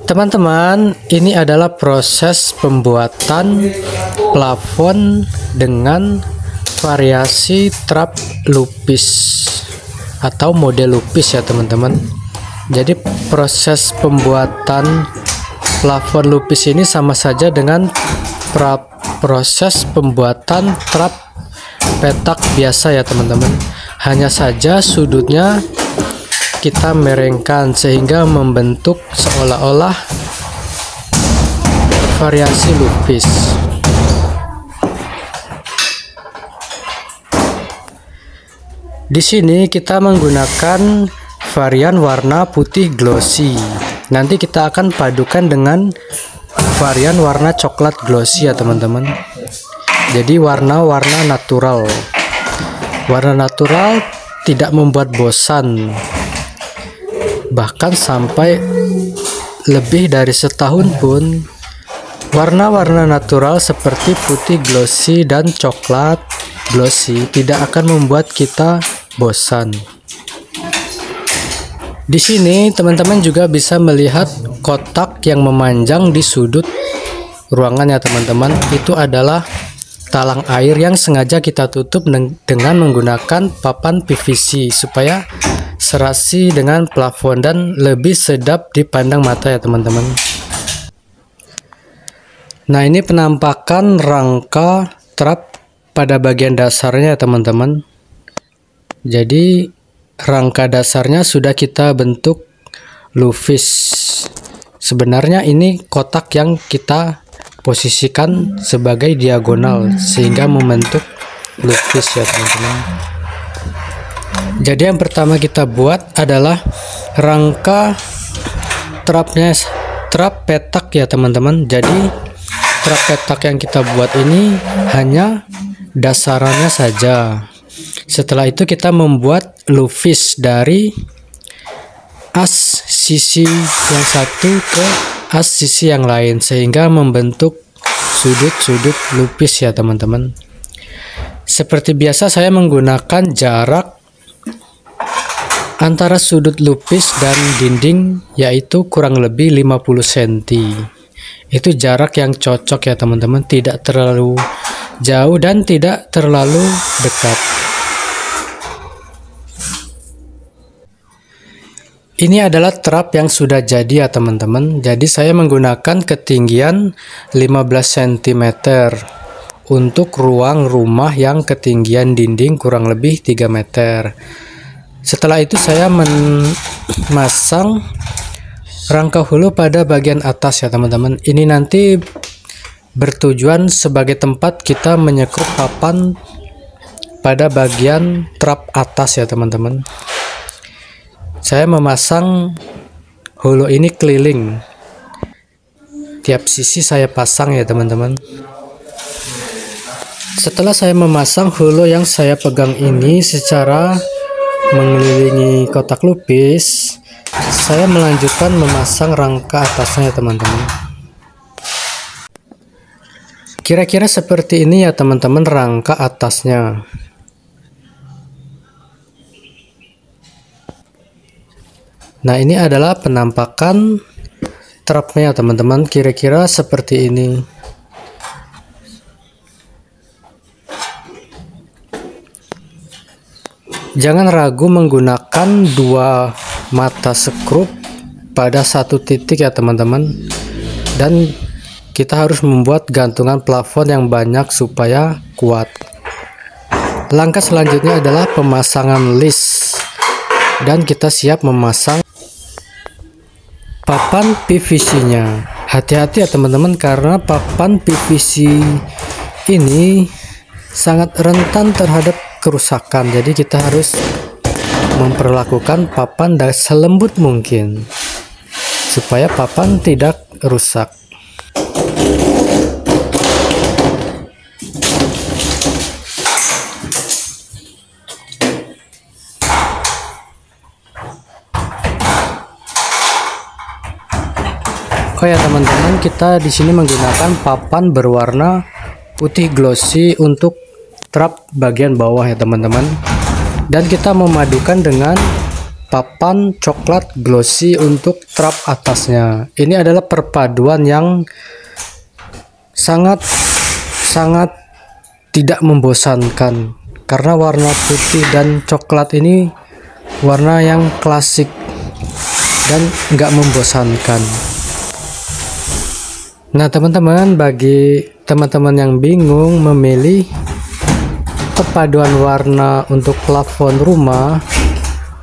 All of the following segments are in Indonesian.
Teman-teman, ini adalah proses pembuatan plafon dengan variasi trap lupis atau model lupis ya teman-teman. Jadi proses pembuatan plafon lupis ini sama saja dengan proses pembuatan trap petak biasa ya teman-teman. Hanya saja sudutnya kita merengkan sehingga membentuk seolah-olah variasi lupis. Di sini kita menggunakan varian warna putih glossy. Nanti kita akan padukan dengan varian warna coklat glossy ya teman-teman. Jadi warna-warna natural. Warna natural tidak membuat bosan. Bahkan sampai lebih dari setahun pun warna-warna natural seperti putih glossy dan coklat glossy tidak akan membuat kita bosan. Di sini teman-teman juga bisa melihat kotak yang memanjang di sudut ruangan ya teman-teman. Itu adalah talang air yang sengaja kita tutup dengan menggunakan papan PVC supaya serasi dengan plafon dan lebih sedap dipandang mata ya teman-teman. Nah, ini penampakan rangka trap pada bagian dasarnya ya teman-teman. Jadi rangka dasarnya sudah kita bentuk lupis. Sebenarnya ini kotak yang kita posisikan sebagai diagonal sehingga membentuk lupis ya teman-teman. Jadi yang pertama kita buat adalah rangka trap petak ya teman-teman. Jadi trap petak yang kita buat ini hanya dasarannya saja. Setelah itu kita membuat lupis dari as sisi yang satu ke as sisi yang lain sehingga membentuk sudut-sudut lupis ya teman-teman. Seperti biasa saya menggunakan jarak antara sudut lupis dan dinding yaitu kurang lebih 50 cm. Itu jarak yang cocok ya teman-teman, tidak terlalu jauh dan tidak terlalu dekat. Ini adalah trap yang sudah jadi ya teman-teman. Jadi saya menggunakan ketinggian 15 cm untuk ruang rumah yang ketinggian dinding kurang lebih 3 meter. Setelah itu saya memasang rangka hulu pada bagian atas ya teman-teman. Ini nanti bertujuan sebagai tempat kita menyekrup papan pada bagian trap atas ya teman-teman. Saya memasang hulu ini keliling. Tiap sisi saya pasang ya teman-teman. Setelah saya memasang hulu yang saya pegang ini secara mengelilingi kotak lupis, saya melanjutkan memasang rangka atasnya ya teman-teman. Kira-kira seperti ini ya teman-teman rangka atasnya. Nah, ini adalah penampakan trapnya ya teman-teman, kira-kira seperti ini. Jangan ragu menggunakan dua mata skrup pada satu titik ya teman-teman. Dan kita harus membuat gantungan plafon yang banyak supaya kuat. Langkah selanjutnya adalah pemasangan list. Dan kita siap memasang papan PVC-nya. Hati-hati ya teman-teman karena papan PVC ini sangat rentan terhadap kerusakan. Jadi kita harus memperlakukan papan selembut mungkin supaya papan tidak rusak. Oh ya teman-teman, kita di sini menggunakan papan berwarna putih glossy untuk trap bagian bawah ya teman-teman. Dan kita memadukan dengan papan coklat glossy untuk trap atasnya. Ini adalah perpaduan yang sangat tidak membosankan, karena warna putih dan coklat ini warna yang klasik dan nggak membosankan. Nah teman-teman, bagi teman-teman yang bingung memilih perpaduan warna untuk plafon rumah,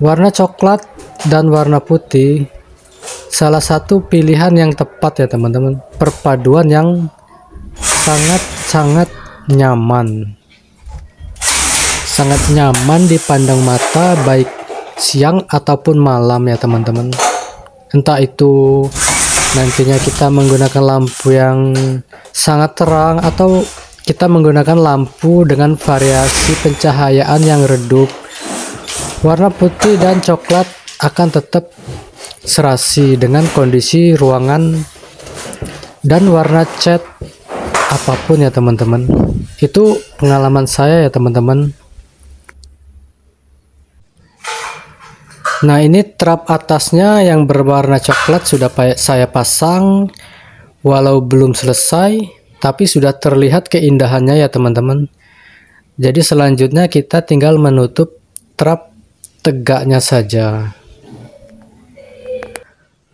warna coklat dan warna putih salah satu pilihan yang tepat ya teman-teman. Perpaduan yang sangat nyaman, sangat nyaman dipandang mata baik siang ataupun malam ya teman-teman. Entah itu nantinya kita menggunakan lampu yang sangat terang atau kita menggunakan lampu dengan variasi pencahayaan yang redup, warna putih dan coklat akan tetap serasi dengan kondisi ruangan dan warna cat apapun ya teman-teman. Itu pengalaman saya ya teman-teman. Nah ini trap atasnya yang berwarna coklat sudah saya pasang, walau belum selesai tapi sudah terlihat keindahannya ya teman-teman. Jadi selanjutnya kita tinggal menutup trap tegaknya saja.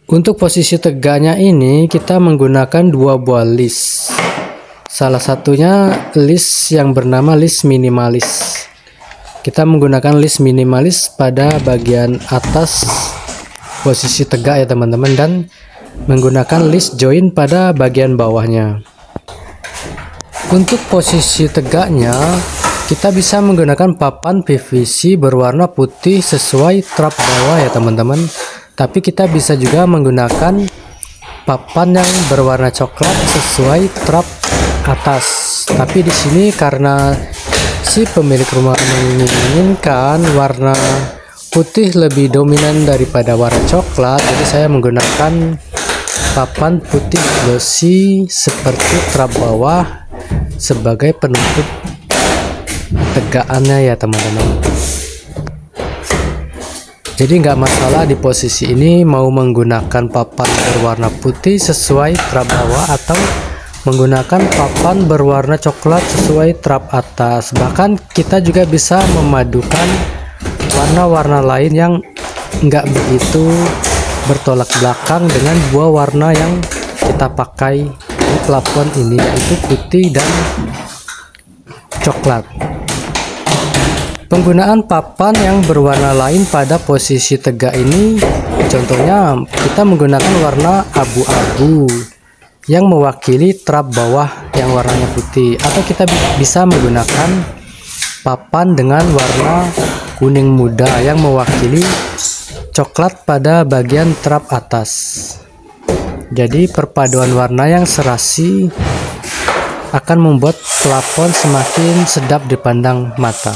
Untuk posisi tegaknya ini kita menggunakan dua buah list. Salah satunya list yang bernama list minimalis. Kita menggunakan list minimalis pada bagian atas posisi tegak ya teman-teman, dan menggunakan list join pada bagian bawahnya. Untuk posisi tegaknya kita bisa menggunakan papan PVC berwarna putih sesuai trap bawah ya teman-teman, tapi kita bisa juga menggunakan papan yang berwarna coklat sesuai trap atas. Tapi di sini karena si pemilik rumah menginginkan warna putih lebih dominan daripada warna coklat, jadi saya menggunakan papan putih glossy seperti trap bawah sebagai penutup tegakannya ya teman-teman. Jadi nggak masalah di posisi ini mau menggunakan papan berwarna putih sesuai trap bawah atau menggunakan papan berwarna coklat sesuai trap atas. Bahkan kita juga bisa memadukan warna-warna lain yang nggak begitu bertolak belakang dengan dua warna yang kita pakai di plafon ini, yaitu putih dan coklat. Penggunaan papan yang berwarna lain pada posisi tegak ini, contohnya kita menggunakan warna abu-abu yang mewakili trap bawah yang warnanya putih, atau kita bisa menggunakan papan dengan warna kuning muda yang mewakili coklat pada bagian trap atas. Jadi perpaduan warna yang serasi akan membuat plafon semakin sedap dipandang mata.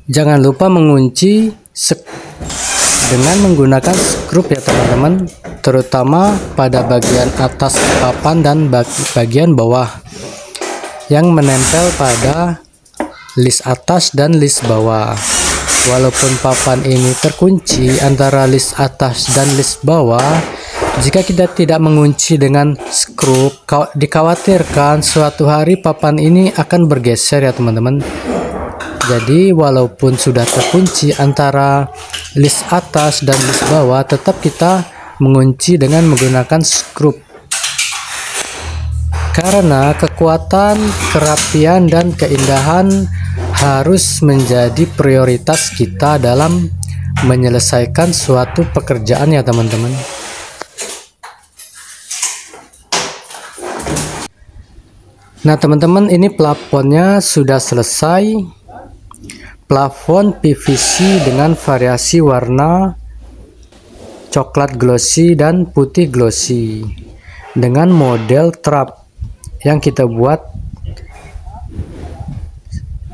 Jangan lupa mengunci dengan menggunakan skrup ya teman-teman, terutama pada bagian atas papan dan bagian bawah yang menempel pada list atas dan list bawah. Walaupun papan ini terkunci antara list atas dan list bawah, jika kita tidak mengunci dengan skrup, dikhawatirkan suatu hari papan ini akan bergeser ya teman-teman. Jadi walaupun sudah terkunci antara list atas dan list bawah, tetap kita mengunci dengan menggunakan skrup. Karena kekuatan, kerapian, dan keindahan harus menjadi prioritas kita dalam menyelesaikan suatu pekerjaan ya teman-teman. Nah teman-teman, ini plafonnya sudah selesai. Plafon PVC dengan variasi warna coklat glossy dan putih glossy dengan model trap yang kita buat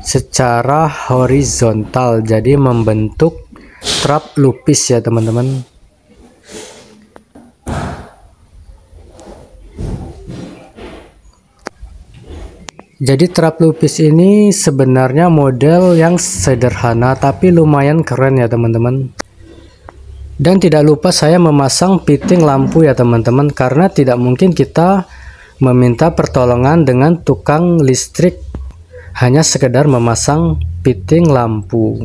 secara horizontal, jadi membentuk trap lupis ya teman-teman. Jadi trap lupis ini sebenarnya model yang sederhana tapi lumayan keren ya teman-teman. Dan tidak lupa saya memasang fitting lampu ya teman-teman, karena tidak mungkin kita meminta pertolongan dengan tukang listrik hanya sekedar memasang fitting lampu.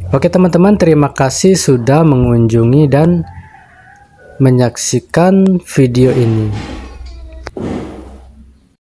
Oke teman-teman, terima kasih sudah mengunjungi dan menyaksikan video ini.